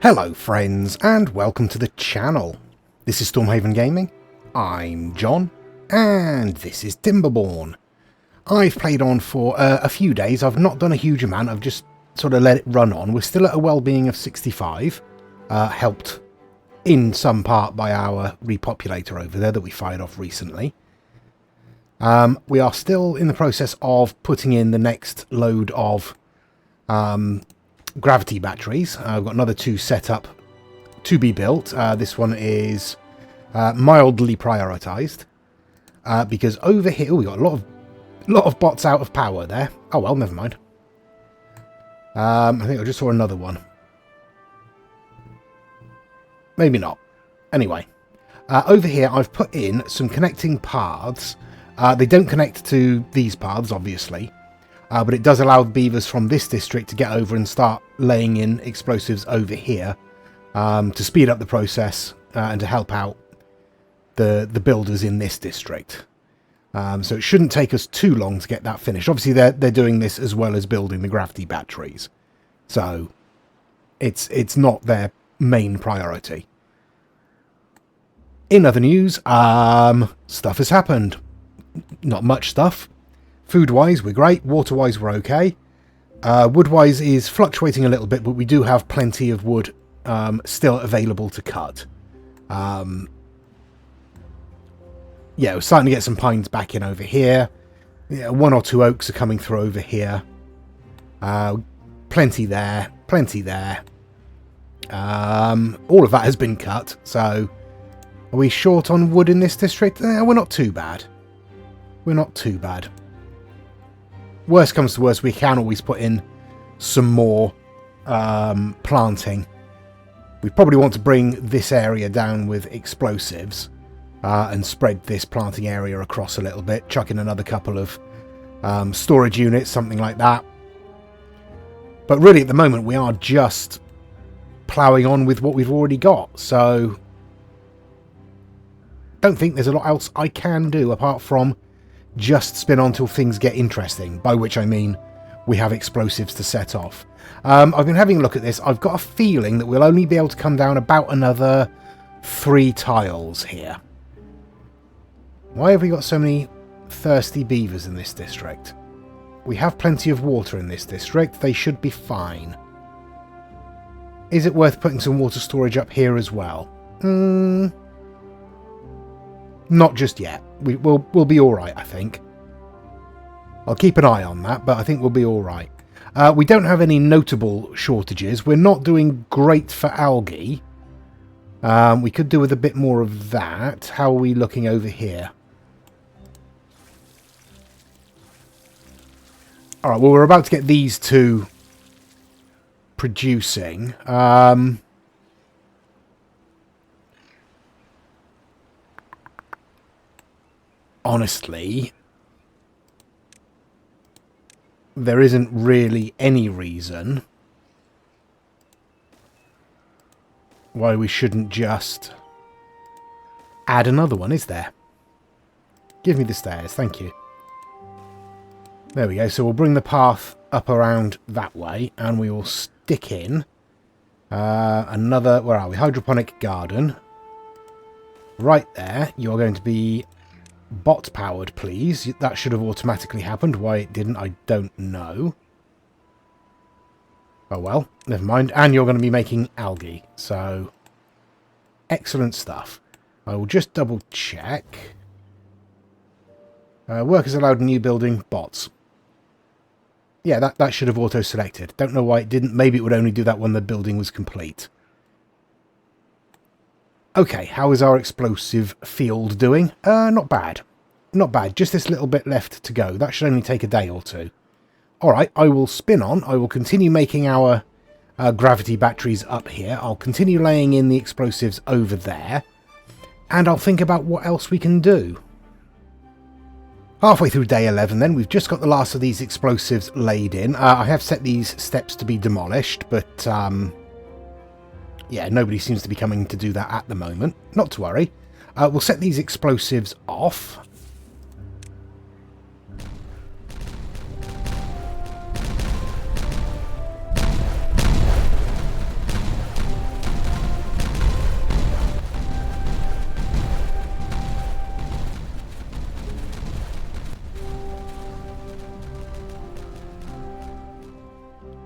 Hello friends and welcome to the channel. This is Stormhaven Gaming, I'm John, and this is Timberborn. I've played on for a few days. I've not done a huge amount, I've just sort of let it run on. We're still at a well-being of 65, helped in some part by our repopulator over there that we fired off recently. We are still in the process of putting in the next load of gravity batteries. I've got another two set up to be built. This one is mildly prioritized because over here we got a lot of bots out of power there. Oh well, never mind. I think I just saw another one. Maybe not. Anyway, over here I've put in some connecting paths. They don't connect to these paths, obviously. But it does allow beavers from this district to get over and start laying in explosives over here to speed up the process and to help out the builders in this district. So it shouldn't take us too long to get that finished. Obviously, they're doing this as well as building the gravity batteries, so it's not their main priority. In other news, stuff has happened. Not much stuff. Food-wise, we're great. Water-wise, we're okay. Wood-wise is fluctuating a little bit, but we do have plenty of wood still available to cut. Yeah, we're starting to get some pines back in over here. Yeah, one or two oaks are coming through over here. Plenty there. Plenty there. All of that has been cut, so... Are we short on wood in this district? We're not too bad. We're not too bad. Worst comes to worst, we can always put in some more planting. We probably want to bring this area down with explosives and spread this planting area across a little bit. Chuck in another couple of storage units, something like that. But really, at the moment, we are just ploughing on with what we've already got. So, don't think there's a lot else I can do apart from just spin on till things get interesting, by which I mean we have explosives to set off. I've been having a look at this. I've got a feeling that we'll only be able to come down about another 3 tiles here. Why have we got so many thirsty beavers in this district? We have plenty of water in this district. They should be fine. Is it worth putting some water storage up here as well? Not just yet. We'll be alright, I think. I'll keep an eye on that, but I think we'll be alright. We don't have any notable shortages. We're not doing great for algae. We could do with a bit more of that. How are we looking over here? Alright, well, we're about to get these two producing. Honestly, there isn't really any reason why we shouldn't just add another one, is there? Give me the stairs, thank you. There we go, so we'll bring the path up around that way, and we will stick in another, where are we, hydroponic garden. Right there, you're going to be bot powered, please. That should have automatically happened. Why it didn't, I don't know. Oh well, never mind. And you're going to be making algae, so excellent stuff. I will just double check. Workers allowed in new building, bots. Yeah, that should have auto selected. Don't know why it didn't. Maybe it would only do that when the building was complete. Okay, how is our explosive field doing? Not bad. Not bad. Just this little bit left to go. That should only take a day or two. Alright, I will spin on. I will continue making our gravity batteries up here. I'll continue laying in the explosives over there. And I'll think about what else we can do. Halfway through day 11 then. We've just got the last of these explosives laid in. I have set these steps to be demolished, but... yeah, nobody seems to be coming to do that at the moment. Not to worry. We'll set these explosives off.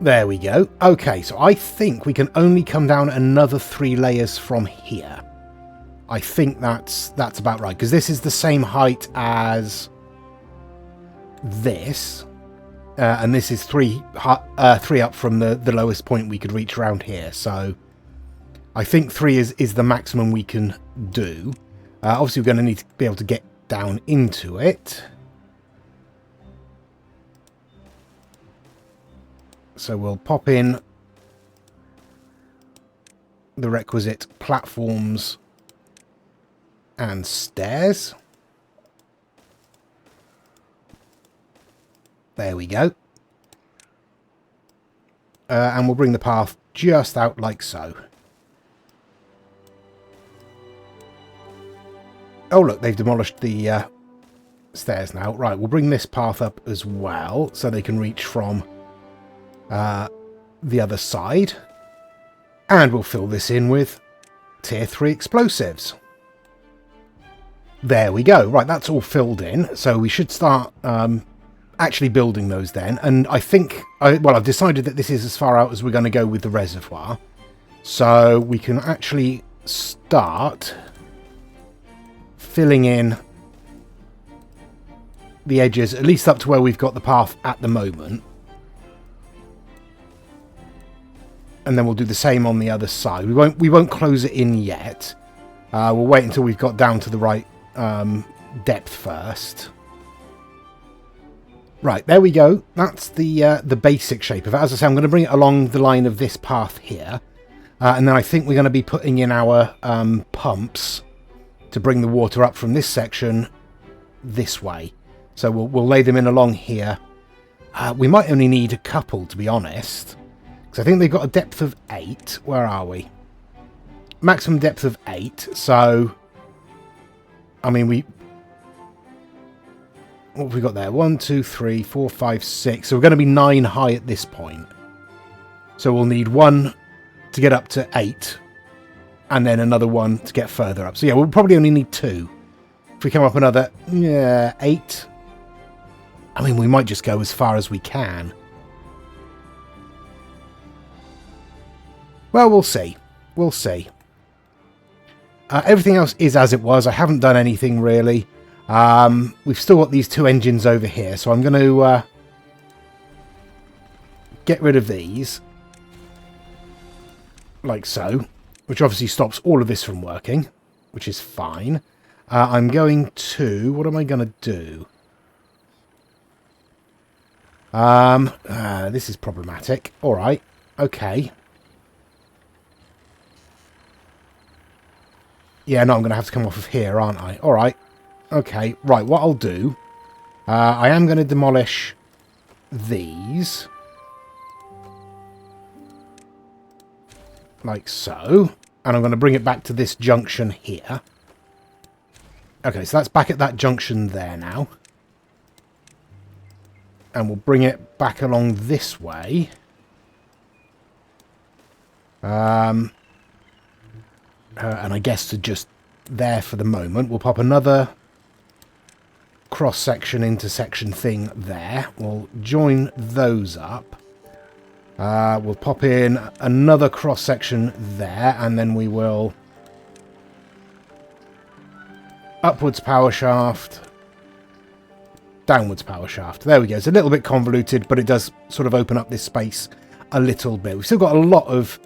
There we go. Okay, so I think we can only come down another 3 layers from here. I think that's about right, because this is the same height as this, and this is 3 up from the lowest point we could reach around here. So I think 3 is the maximum we can do. Obviously, we're going to need to be able to get down into it. So we'll pop in the requisite platforms and stairs. There we go. And we'll bring the path just out like so. Oh, look, they've demolished the stairs now. Right, we'll bring this path up as well so they can reach from the other side. And we'll fill this in with tier 3 explosives. There we go. Right, that's all filled in. So we should start actually building those then. And I think, well, I've decided that this is as far out as we're going to go with the reservoir. So we can actually start filling in the edges, at least up to where we've got the path at the moment. And then we'll do the same on the other side. We won't close it in yet. We'll wait until we've got down to the right depth first. Right, there we go. That's the basic shape of it. As I say, I'm going to bring it along the line of this path here. And then I think we're going to be putting in our pumps to bring the water up from this section this way. So we'll lay them in along here. We might only need a couple, to be honest. Because I think they've got a depth of 8. Where are we? Maximum depth of 8. So, I mean, what have we got there? 1, 2, 3, 4, 5, 6. So we're going to be 9 high at this point. So we'll need 1 to get up to 8. And then another 1 to get further up. So yeah, we'll probably only need 2. If we come up another, 8. I mean, we might just go as far as we can. Well, we'll see. We'll see. Everything else is as it was. I haven't done anything really. We've still got these 2 engines over here. So I'm going to get rid of these. Like so. Which obviously stops all of this from working. Which is fine. I'm going to... What am I going to do? This is problematic. Alright. Okay. Yeah, no, I'm going to have to come off of here, aren't I? Alright. Okay. Right, what I'll do... I am going to demolish these. Like so. And I'm going to bring it back to this junction here. Okay, so that's back at that junction there now. And we'll bring it back along this way. And I guess to just there for the moment. We'll pop another cross-section intersection thing there. We'll join those up. We'll pop in another cross-section there, and then we will upwards power shaft, downwards power shaft. There we go. It's a little bit convoluted, but it does sort of open up this space a little bit. We've still got a lot of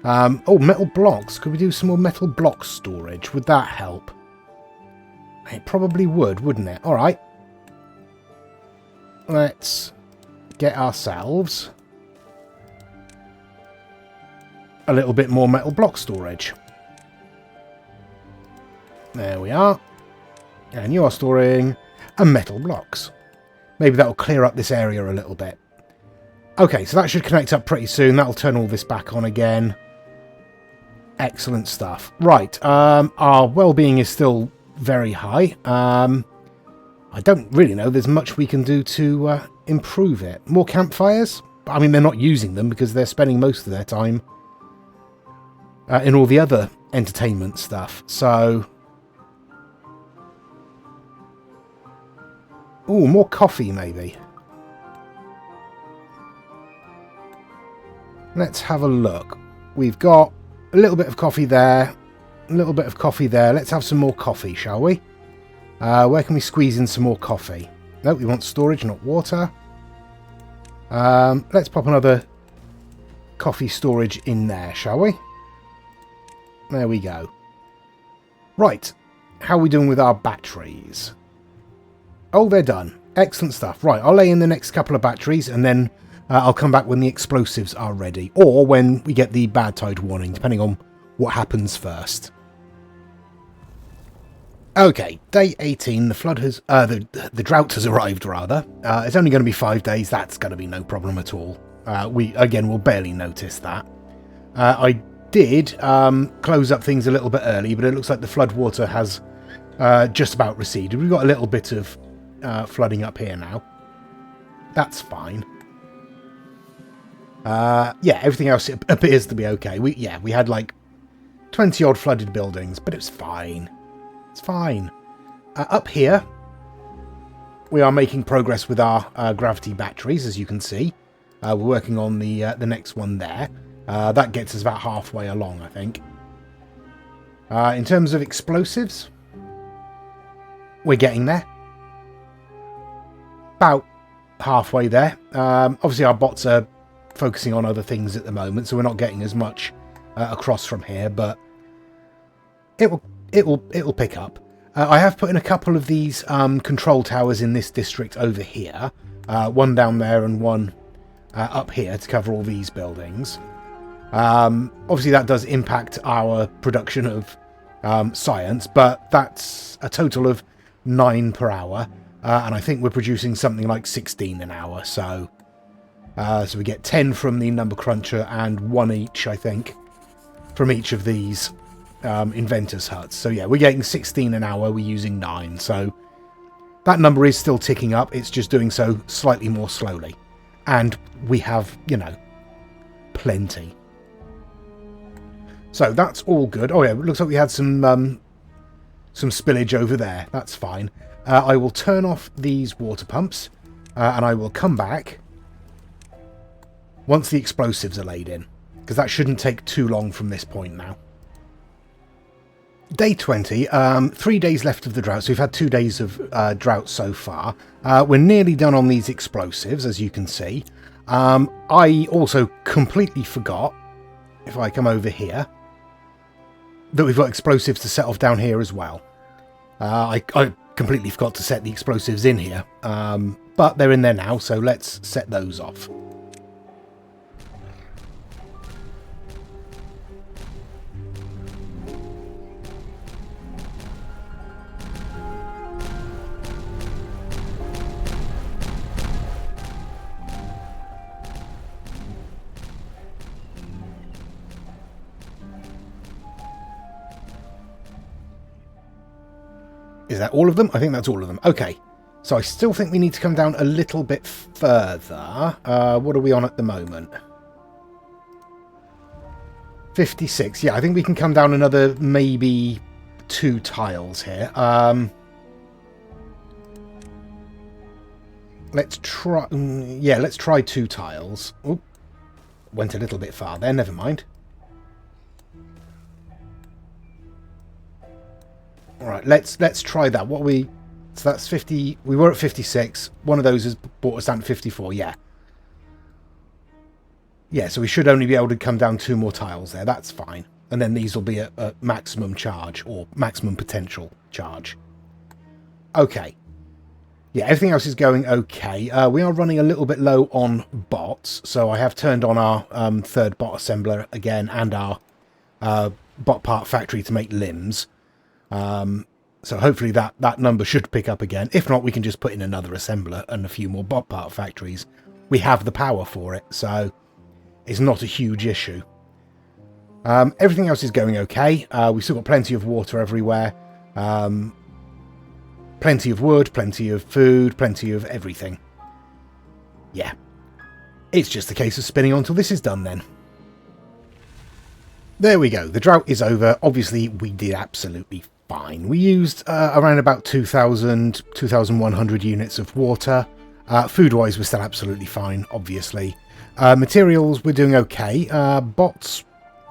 oh, metal blocks. Could we do some more metal block storage? Would that help? It probably would, wouldn't it? Alright. Let's get ourselves a little bit more metal block storage. There we are. And you are storing metal blocks. Maybe that'll clear up this area a little bit. Okay, so that should connect up pretty soon. That'll turn all this back on again. Excellent stuff. Right, our well-being is still very high. I don't really know there's much we can do to improve it. More campfires? I mean, they're not using them because they're spending most of their time in all the other entertainment stuff. So, ooh, more coffee maybe. Let's have a look. We've got a little bit of coffee there, a little bit of coffee there. Let's have some more coffee, shall we? Where can we squeeze in some more coffee? No, we want storage, not water. Let's pop another coffee storage in there, shall we? There we go. Right, how are we doing with our batteries? Oh, they're done. Excellent stuff. Right, I'll lay in the next couple of batteries and then I'll come back when the explosives are ready. Or when we get the bad tide warning, depending on what happens first. Okay, day 18. The flood has... the drought has arrived, rather. It's only going to be 5 days. That's going to be no problem at all. We'll barely notice that. I did close up things a little bit early, but it looks like the flood water has just about receded. We've got a little bit of flooding up here now. That's fine. Yeah, everything else appears to be okay. We had like 20 odd flooded buildings, but it's fine. It's fine. Up here, we are making progress with our gravity batteries, as you can see. We're working on the next one there. That gets us about halfway along, I think. In terms of explosives, we're getting there. About halfway there. Obviously, our bots are focusing on other things at the moment, so we're not getting as much across from here, but it'll pick up. I have put in a couple of these control towers in this district over here. One down there and one up here to cover all these buildings. Obviously, that does impact our production of science, but that's a total of 9 per hour. And I think we're producing something like 16 an hour. So we get 10 from the number cruncher and 1 each, I think, from each of these inventors' huts. So yeah, we're getting 16 an hour. We're using 9. So that number is still ticking up. It's just doing so slightly more slowly. And we have, plenty. So that's all good. Oh yeah, it looks like we had some spillage over there. That's fine. I will turn off these water pumps and I will come back once the explosives are laid in, because that shouldn't take too long from this point now. Day 20, 3 days left of the drought, so we've had 2 days of drought so far. We're nearly done on these explosives, as you can see. I also completely forgot, if I come over here, that we've got explosives to set off down here as well. I completely forgot to set the explosives in here, but they're in there now, so let's set those off. Is that all of them? I think that's all of them. Okay. So I still think we need to come down a little bit further. What are we on at the moment? 56. Yeah, I think we can come down another maybe 2 tiles here. Let's try... yeah, let's try 2 tiles. Oh, went a little bit far there. Never mind. Alright, let's try that. So that's 50. We were at 56. One of those has brought us down to 54. Yeah. Yeah, so we should only be able to come down 2 more tiles there. That's fine. And then these will be at maximum charge, or maximum potential charge. Okay. Yeah, everything else is going okay. We are running a little bit low on bots, so I have turned on our 3rd bot assembler again and our bot part factory to make limbs. So hopefully that number should pick up again. If not, we can just put in another assembler and a few more bot part factories. We have the power for it, so it's not a huge issue. Everything else is going okay. We've still got plenty of water everywhere. Plenty of wood, plenty of food, plenty of everything. Yeah. It's just a case of spinning on until this is done then. There we go. The drought is over. Obviously, we did absolutely fine. We used around about 2,000, 2,100 units of water. Food-wise, we're still absolutely fine, obviously. Materials, we're doing okay. Bots,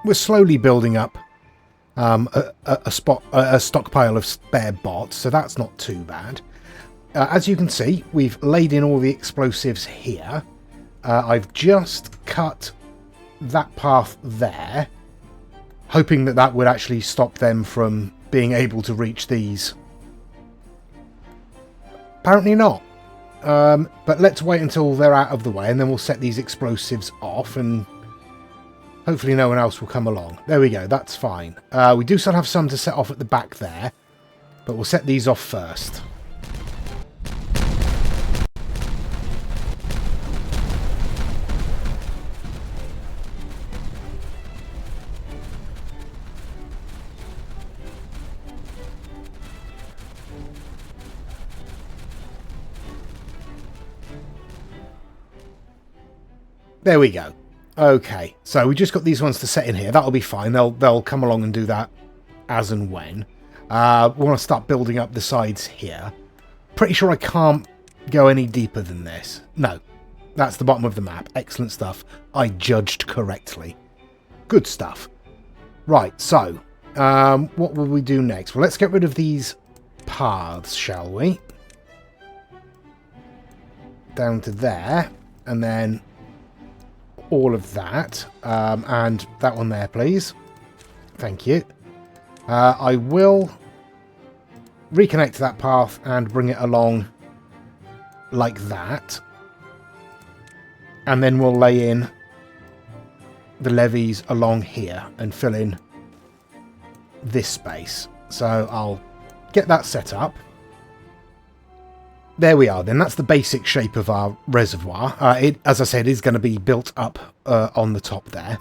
we're slowly building up a stockpile of spare bots, so that's not too bad. As you can see, we've laid in all the explosives here. I've just cut that path there, hoping that that would actually stop them from being able to reach these. Apparently not. But let's wait until they're out of the way, and then we'll set these explosives off, and hopefully no one else will come along. There we go, that's fine. We do still have some to set off at the back there, but we'll set these off first. There we go. Okay, so we just got these ones to set in here. That'll be fine. They'll come along and do that as and when. We want to start building up the sides here. Pretty sure I can't go any deeper than this. No, that's the bottom of the map. Excellent stuff. I judged correctly. Good stuff. Right, so what will we do next? Well, let's get rid of these paths, shall we? Down to there, and then all of that, and that one there, please. Thank you. I will reconnect that path and bring it along like that, and then we'll lay in the levees along here and fill in this space. So I'll get that set up. There we are then. That's the basic shape of our reservoir. It, as I said, is going to be built up on the top there.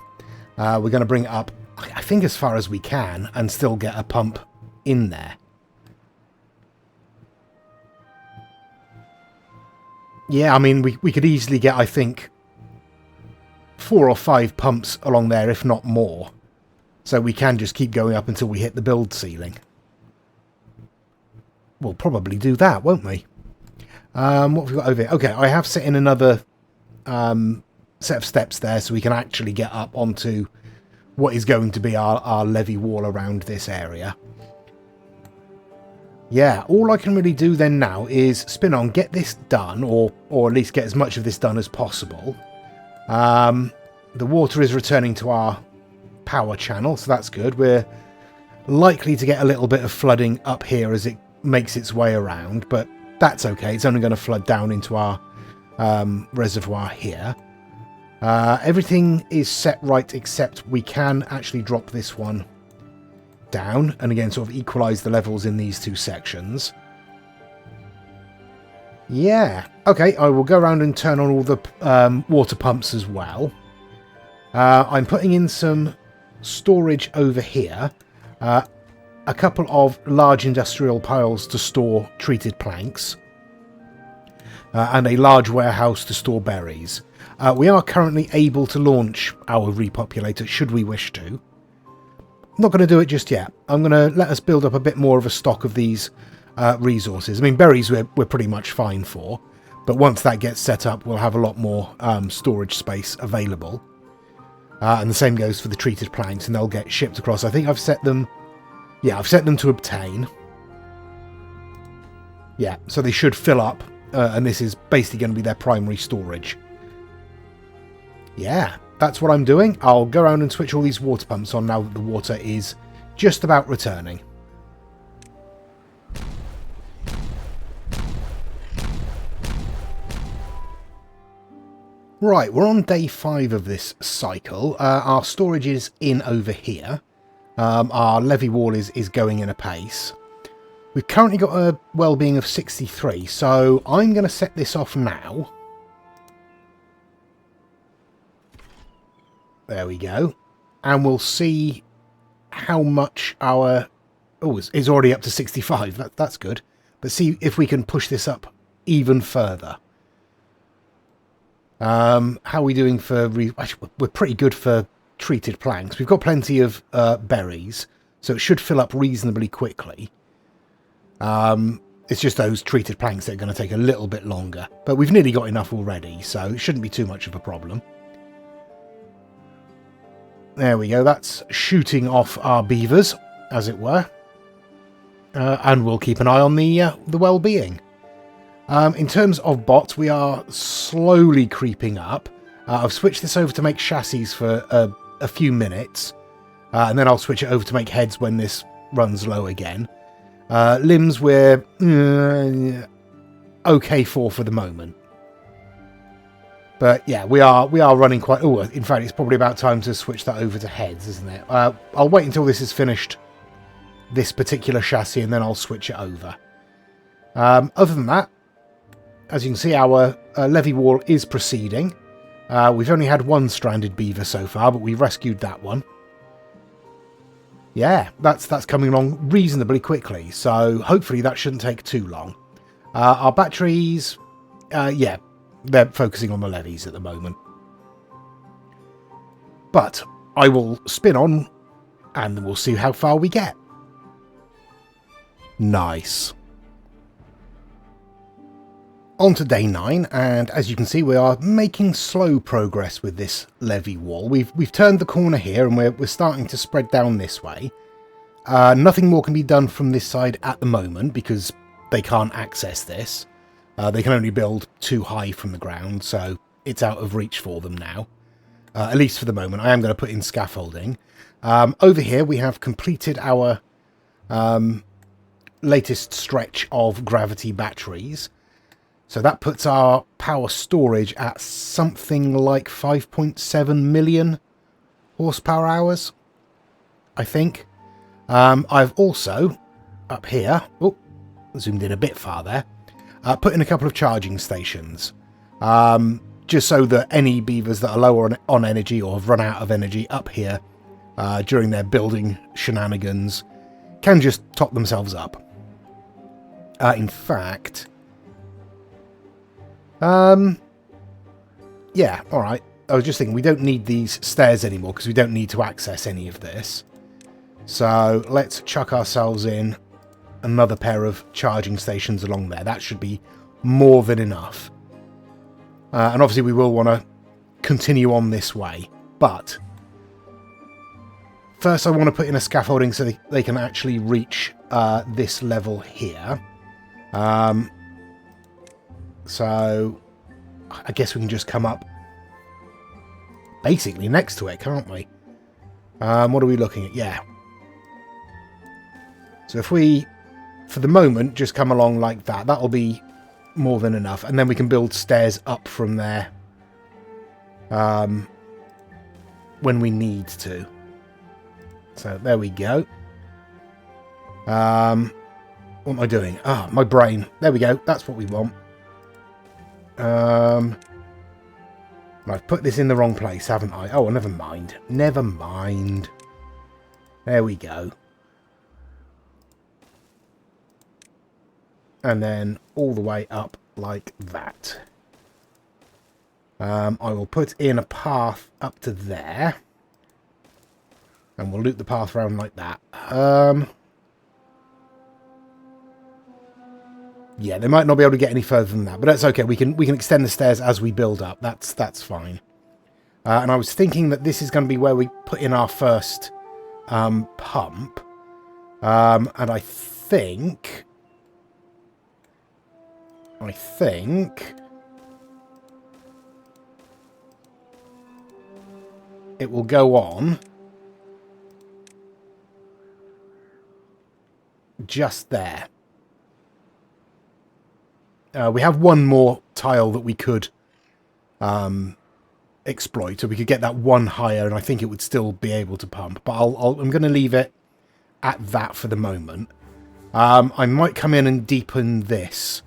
We're going to bring it up, I think, as far as we can and still get a pump in there. Yeah, I mean, we could easily get, I think, 4 or 5 pumps along there, if not more. So we can just keep going up until we hit the build ceiling. We'll probably do that, won't we? What have we got over here? Okay, I have set in another set of steps there so we can actually get up onto what is going to be our levee wall around this area. Yeah, all I can really do then now is spin on, get this done, or at least get as much of this done as possible. The water is returning to our power channel, so that's good. We're likely to get a little bit of flooding up here as it makes its way around, but that's okay. It's only going to flood down into our reservoir here. Everything is set right, except we can actually drop this one down and again sort of equalize the levels in these two sections. Yeah, okay, I will go around and turn on all the water pumps as well. I'm putting in some storage over here. A couple of large industrial piles to store treated planks, and a large warehouse to store berries. We are currently able to launch our repopulator should we wish to. I'm not going to do it just yet. I'm going to let us build up a bit more of a stock of these resources. I mean, berries we're pretty much fine for, but once that gets set up, we'll have a lot more storage space available. And the same goes for the treated planks, and they'll get shipped across. I think I've set them... Yeah, I've set them to obtain. Yeah, so they should fill up, and this is basically going to be their primary storage. Yeah, that's what I'm doing. I'll go around and switch all these water pumps on now that the water is just about returning. Right, we're on day 5 of this cycle. Our storage is in over here. Our levee wall is going in apace. We've currently got a well-being of 63, so I'm going to set this off now. There we go. And we'll see how much our... Oh, it's already up to 65. That's good. But see if we can push this up even further. How are we doing for... Actually, we're pretty good for treated planks. We've got plenty of berries, so it should fill up reasonably quickly. It's just those treated planks that are going to take a little bit longer. But we've nearly got enough already, so it shouldn't be too much of a problem. There we go. That's shooting off our beavers, as it were. And we'll keep an eye on the well-being. In terms of bots, we are slowly creeping up. I've switched this over to make chassis for a few minutes. And then I'll switch it over to make heads when this runs low again. Limbs we're okay for the moment. But yeah, we are running quite... Oh, in fact, it's probably about time to switch that over to heads, isn't it? I'll wait until this is finished, this particular chassis, and then I'll switch it over. Other than that, as you can see, our levee wall is proceeding. We've only had one stranded beaver so far, but we've rescued that one. Yeah, that's coming along reasonably quickly, so hopefully that shouldn't take too long. Our batteries, yeah, they're focusing on the levees at the moment. But I will spin on, and we'll see how far we get. Nice. On to day 9, and as you can see, we are making slow progress with this levee wall. We've turned the corner here, and we're starting to spread down this way. Nothing more can be done from this side at the moment, because they can't access this. They can only build too high from the ground, so it's out of reach for them now. At least for the moment. I am going to put in scaffolding. Over here, we have completed our latest stretch of gravity batteries. So that puts our power storage at something like 5.7 million horsepower hours, I think. I've also, up here, oh, zoomed in a bit far there, put in a couple of charging stations. Just so that any beavers that are low on energy or have run out of energy up here during their building shenanigans can just top themselves up. In fact... yeah, alright. I was just thinking, we don't need these stairs anymore because we don't need to access any of this. So let's chuck ourselves in another pair of charging stations along there. That should be more than enough. And obviously we will want to continue on this way. But first I want to put in a scaffolding so they can actually reach this level here. So I guess we can just come up basically next to it, can't we? What are we looking at? Yeah. So if we, for the moment, just come along like that, that'll be more than enough. And then we can build stairs up from there when we need to. So there we go. What am I doing? Ah, my brain. There we go. That's what we want. I've put this in the wrong place, haven't I? Oh, never mind. Never mind. There we go. And then all the way up like that. I will put in a path up to there. And we'll loop the path around like that. Yeah, they might not be able to get any further than that, but that's okay. We can extend the stairs as we build up. That's fine. And I was thinking that this is going to be where we put in our first pump. And I think it will go on just there. We have one more tile that we could exploit, so we could get that one higher, and I think it would still be able to pump. But I'm going to leave it at that for the moment. I might come in and deepen this,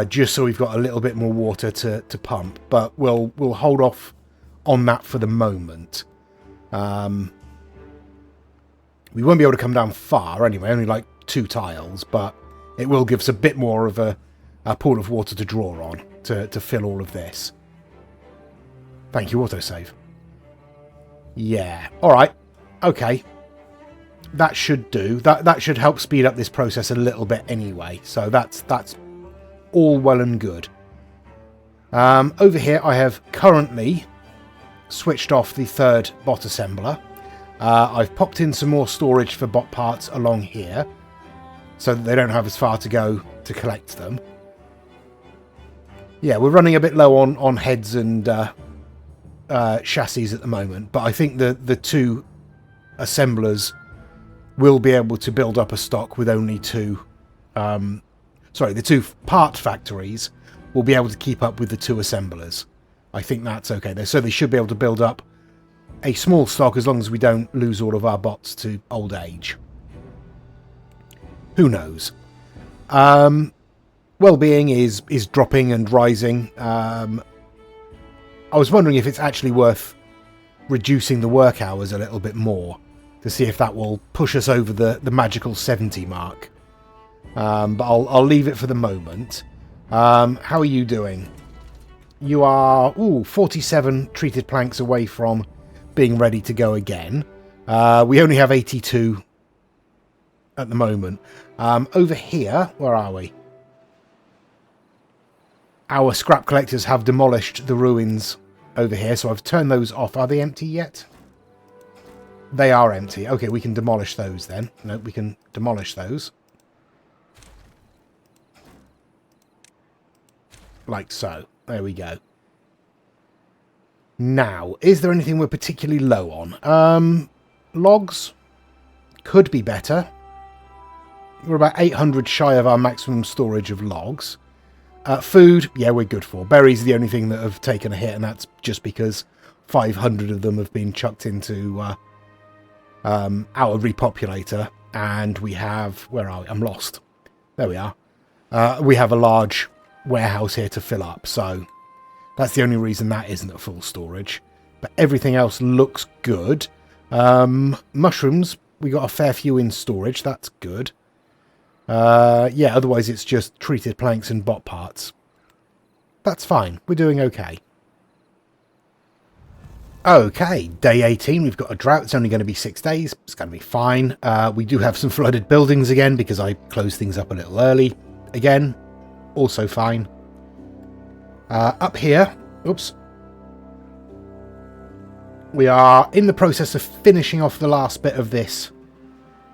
just so we've got a little bit more water to pump. But we'll hold off on that for the moment. We won't be able to come down far anyway, only like 2 tiles, but it will give us a bit more of a pool of water to draw on to fill all of this. Thank you, autosave. Yeah, alright. Okay. That should do. That should help speed up this process a little bit anyway. So that's all well and good. Over here I have currently switched off the third bot assembler. I've popped in some more storage for bot parts along here, so that they don't have as far to go to collect them. Yeah, we're running a bit low on heads and chassis at the moment, but I think the two assemblers will be able to build up a stock with only two... the two part factories will be able to keep up with the two assemblers. I think that's okay. So they should be able to build up a small stock as long as we don't lose all of our bots to old age. Who knows? Well-being is dropping and rising. I was wondering if it's actually worth reducing the work hours a little bit more to see if that will push us over the magical 70 mark. But I'll leave it for the moment. How are you doing? You are 47 treated planks away from being ready to go again. We only have 82 at the moment. Over here, where are we? Our scrap collectors have demolished the ruins over here, so I've turned those off. Are they empty yet? They are empty. Okay, we can demolish those then. No, we can demolish those. Like so. There we go. Now, is there anything we're particularly low on? Logs could be better. We're about 800 shy of our maximum storage of logs. Food, yeah, we're good for. Berries are the only thing that have taken a hit, and that's just because 500 of them have been chucked into our repopulator, and we have... Where are we? I'm lost. There we are. We have a large warehouse here to fill up, so that's the only reason that isn't at full storage. But everything else looks good. Mushrooms, we got a fair few in storage. That's good. Yeah, otherwise it's just treated planks and bot parts. That's fine. We're doing okay. Okay, day 18. We've got a drought. It's only going to be 6 days. It's going to be fine. We do have some flooded buildings again because I closed things up a little early. Again, also fine. Up here, oops. We are in the process of finishing off the last bit of this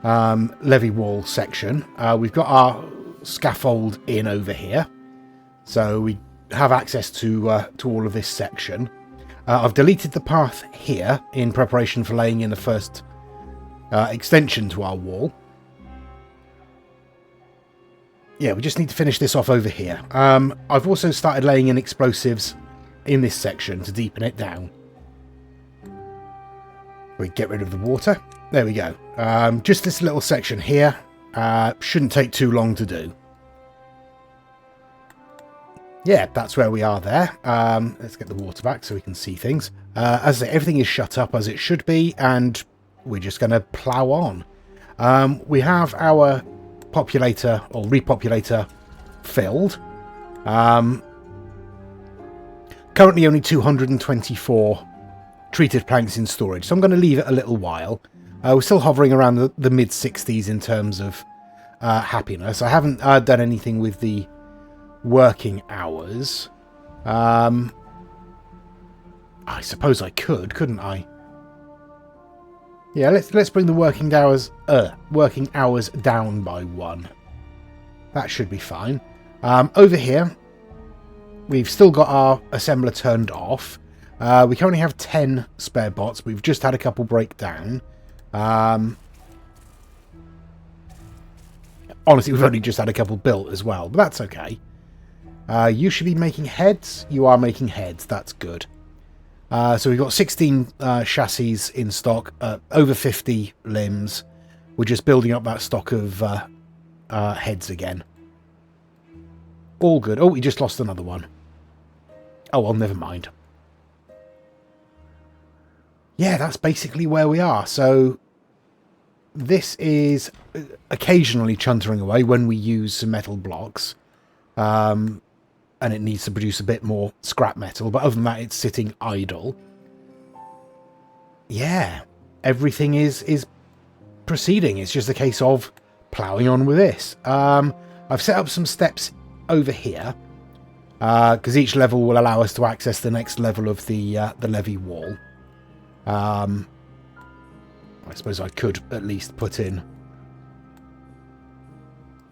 levee wall section. We've got our scaffold in over here, so we have access to all of this section. I've deleted the path here in preparation for laying in the first extension to our wall. Yeah, we just need to finish this off over here. I've also started laying in explosives in this section to deepen it down. We get rid of the water. There we go. Just this little section here. Shouldn't take too long to do. Yeah, that's where we are there. Let's get the water back so we can see things. As I say, everything is shut up as it should be, and we're just going to plough on. We have our populator or repopulator filled. Currently only 224 treated planks in storage, so I'm going to leave it a little while. We're still hovering around the mid-60s in terms of happiness. I haven't done anything with the working hours. I suppose I could, couldn't I? Yeah, let's bring the working hours down by 1. That should be fine. Over here, we've still got our assembler turned off. We currently have 10 spare bots. We've just had a couple break down. Honestly, we've only just had a couple built as well, but that's okay. You should be making heads. You are making heads. That's good. So we've got 16 chassis in stock, over 50 limbs. We're just building up that stock of heads again. All good. Oh, we just lost another one. Oh, well, never mind. Yeah, that's basically where we are. So this is occasionally chuntering away when we use some metal blocks. And it needs to produce a bit more scrap metal. But other than that, it's sitting idle. Yeah, everything is proceeding. It's just a case of ploughing on with this. I've set up some steps over here. because each level will allow us to access the next level of the levee wall. I suppose I could at least put in,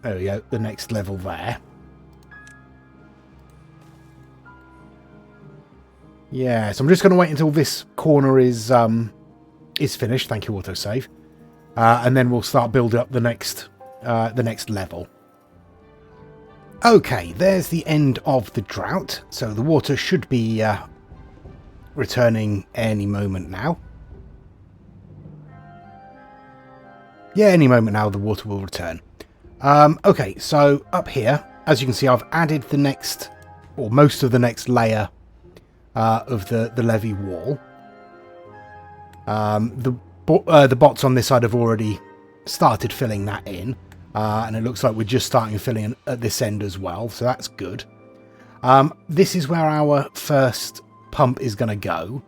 there we go, the next level there. Yeah, so I'm just going to wait until this corner is finished. Thank you, autosave. And then we'll start building up the next level. Okay, there's the end of the drought. So the water should be returning any moment now. Yeah, any moment now the water will return. Okay, so up here, as you can see, I've added the next, or most of the next layer of the levee wall. The bots on this side have already started filling that in, and it looks like we're just starting filling at this end as well, so that's good. This is where our first pump is going to go.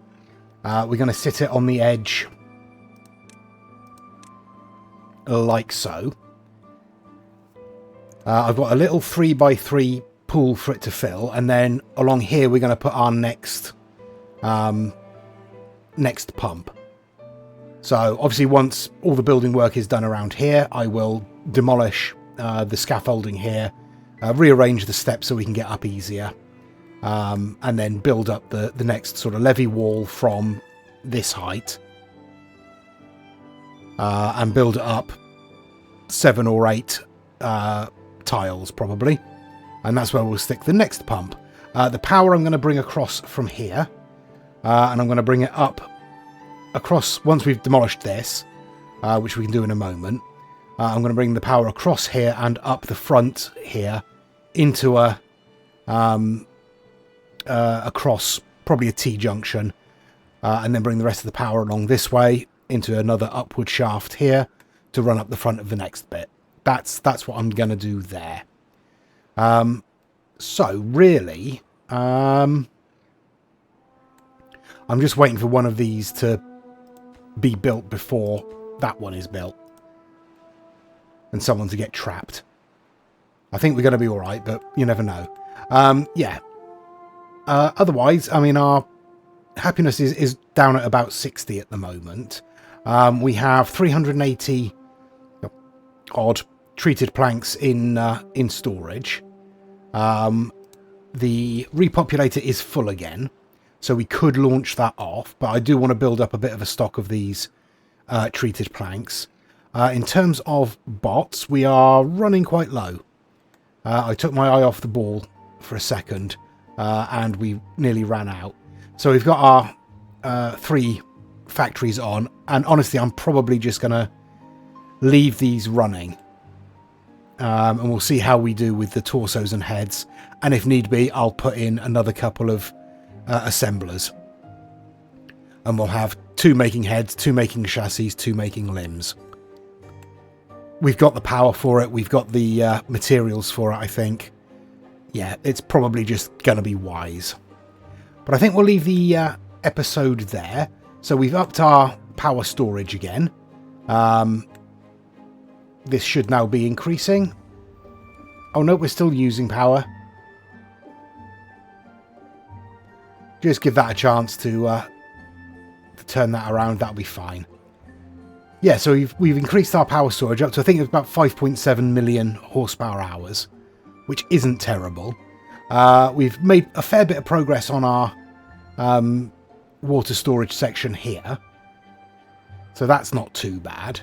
We're going to sit it on the edge like so. I've got a little 3x3 pool for it to fill, and then along here we're going to put our next pump. So obviously once all the building work is done around here, I will demolish the scaffolding here, rearrange the steps so we can get up easier, and then build up the next sort of levee wall from this height, and build it up 7 or 8 tiles probably. And that's where we'll stick the next pump. The power I'm going to bring across from here. And I'm going to bring it up across, once we've demolished this, which we can do in a moment. I'm going to bring the power across here and up the front here into across probably a T-junction. And then bring the rest of the power along this way into another upward shaft here to run up the front of the next bit. That's what I'm going to do there. So really, I'm just waiting for one of these to be built before that one is built, and someone to get trapped. I think we're going to be all right, but you never know. Yeah. Otherwise, I mean, our happiness is down at about 60 at the moment. We have 380 odd treated planks in storage. The repopulator is full again, so we could launch that off, but I do want to build up a bit of a stock of these treated planks. In terms of bots, we are running quite low. I took my eye off the ball for a second, and we nearly ran out. So we've got our 3 factories on, and honestly I'm probably just going to leave these running. And we'll see how we do with the torsos and heads, and if need be I'll put in another couple of assemblers, and we'll have 2 making heads, 2 making chassis, 2 making limbs. We've got the power for it, we've got the materials for it, I think. Yeah, it's probably just going to be wise. But I think we'll leave the episode there. So we've upped our power storage again. This should now be increasing. Oh no, we're still using power. Just give that a chance to turn that around. That'll be fine. Yeah, so we've increased our power storage up to, I think it's about 5.7 million horsepower hours, which isn't terrible. We've made a fair bit of progress on our water storage section here, so that's not too bad.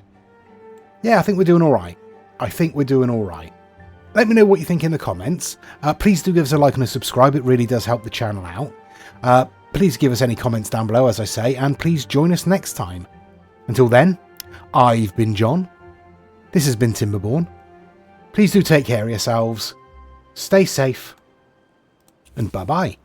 Yeah, I think we're doing all right. Let me know what you think in the comments. Please do give us a like and a subscribe. It really does help the channel out. Please give us any comments down below, as I say, and please join us next time. Until then, I've been John. This has been Timberborn. Please do take care of yourselves. Stay safe. And bye-bye.